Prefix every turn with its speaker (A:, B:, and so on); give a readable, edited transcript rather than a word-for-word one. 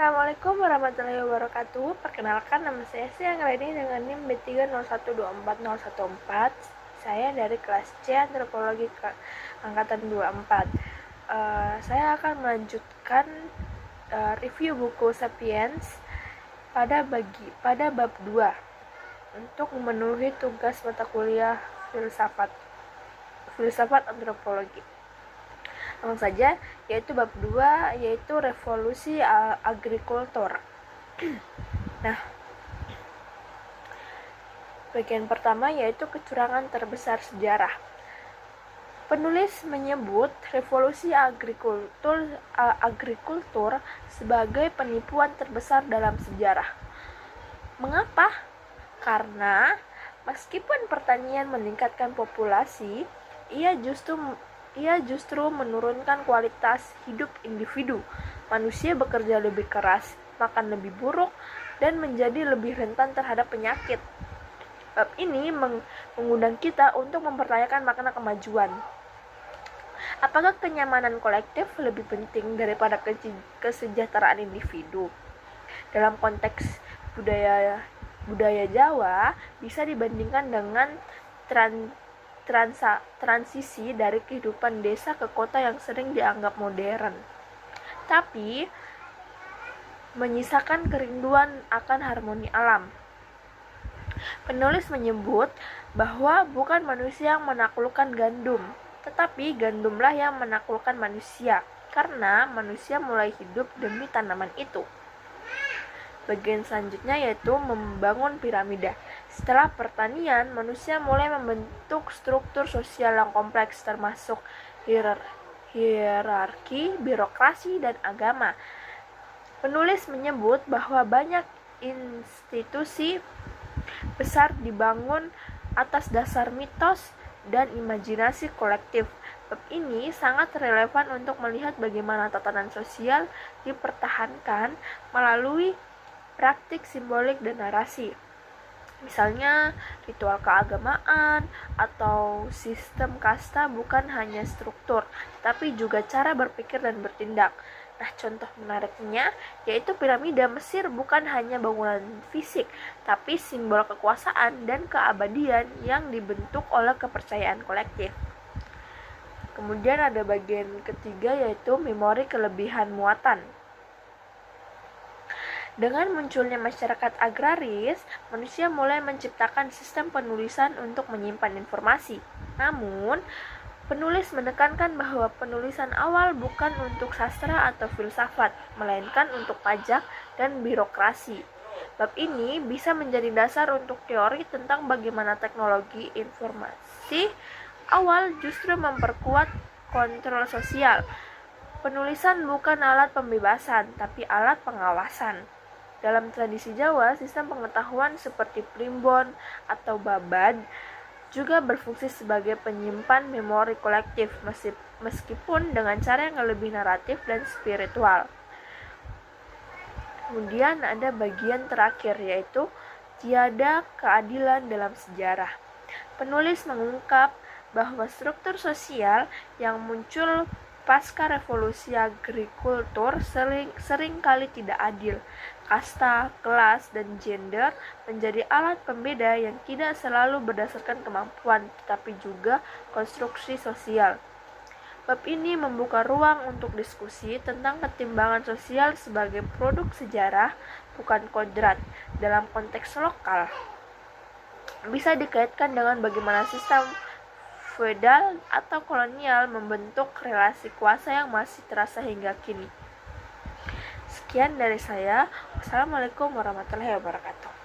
A: Assalamualaikum warahmatullahi wabarakatuh. Perkenalkan, nama saya Siang Reni dengan NIM B301240114. Saya dari kelas C Antropologi angkatan 24. Saya akan melanjutkan review buku Sapiens pada bab 2 untuk memenuhi tugas mata kuliah filsafat antropologi. Langsung saja, yaitu bab 2, yaitu revolusi agrikultur. Nah, bagian pertama yaitu kecurangan terbesar sejarah. Penulis menyebut revolusi agrikultur sebagai penipuan terbesar dalam sejarah. Mengapa? Karena meskipun pertanian meningkatkan populasi, ia justru menurunkan kualitas hidup individu. Manusia bekerja lebih keras, makan lebih buruk, dan menjadi lebih rentan terhadap penyakit. Bab ini mengundang kita untuk mempertanyakan makna kemajuan. Apakah kenyamanan kolektif lebih penting daripada kesejahteraan individu? Dalam konteks budaya Jawa, bisa dibandingkan dengan transisi dari kehidupan desa ke kota yang sering dianggap modern, tapi menyisakan kerinduan akan harmoni alam. Penulis menyebut bahwa bukan manusia yang menaklukkan gandum, tetapi gandumlah yang menaklukkan manusia, karena manusia mulai hidup demi tanaman itu. Bagian selanjutnya yaitu membangun piramida. Setelah pertanian, manusia mulai membentuk struktur sosial yang kompleks, termasuk hierarki, birokrasi, dan agama. Penulis menyebut bahwa banyak institusi besar dibangun atas dasar mitos dan imajinasi kolektif. Bab ini sangat relevan untuk melihat bagaimana tatanan sosial dipertahankan melalui praktik simbolik dan narasi. Misalnya, ritual keagamaan atau sistem kasta bukan hanya struktur, tapi juga cara berpikir dan bertindak. Nah, contoh menariknya yaitu piramida Mesir bukan hanya bangunan fisik, tapi simbol kekuasaan dan keabadian yang dibentuk oleh kepercayaan kolektif. Kemudian ada bagian ketiga yaitu memori kelebihan muatan. Dengan munculnya masyarakat agraris, manusia mulai menciptakan sistem penulisan untuk menyimpan informasi. Namun, penulis menekankan bahwa penulisan awal bukan untuk sastra atau filsafat, melainkan untuk pajak dan birokrasi. Bab ini bisa menjadi dasar untuk teori tentang bagaimana teknologi informasi awal justru memperkuat kontrol sosial. Penulisan bukan alat pembebasan, tapi alat pengawasan. Dalam tradisi Jawa, sistem pengetahuan seperti primbon atau babad juga berfungsi sebagai penyimpan memori kolektif, meskipun dengan cara yang lebih naratif dan spiritual. Kemudian ada bagian terakhir, yaitu tiada keadilan dalam sejarah. Penulis mengungkap bahwa struktur sosial yang muncul pasca revolusi agrikultur seringkali tidak adil. Kasta, kelas, dan gender menjadi alat pembeda yang tidak selalu berdasarkan kemampuan, tetapi juga konstruksi sosial. Bab ini membuka ruang untuk diskusi tentang ketimbangan sosial sebagai produk sejarah, bukan kodrat. Dalam konteks lokal, bisa dikaitkan dengan bagaimana sistem feodal atau kolonial membentuk relasi kuasa yang masih terasa hingga kini. Sekian dari saya. Wassalamualaikum warahmatullahi wabarakatuh.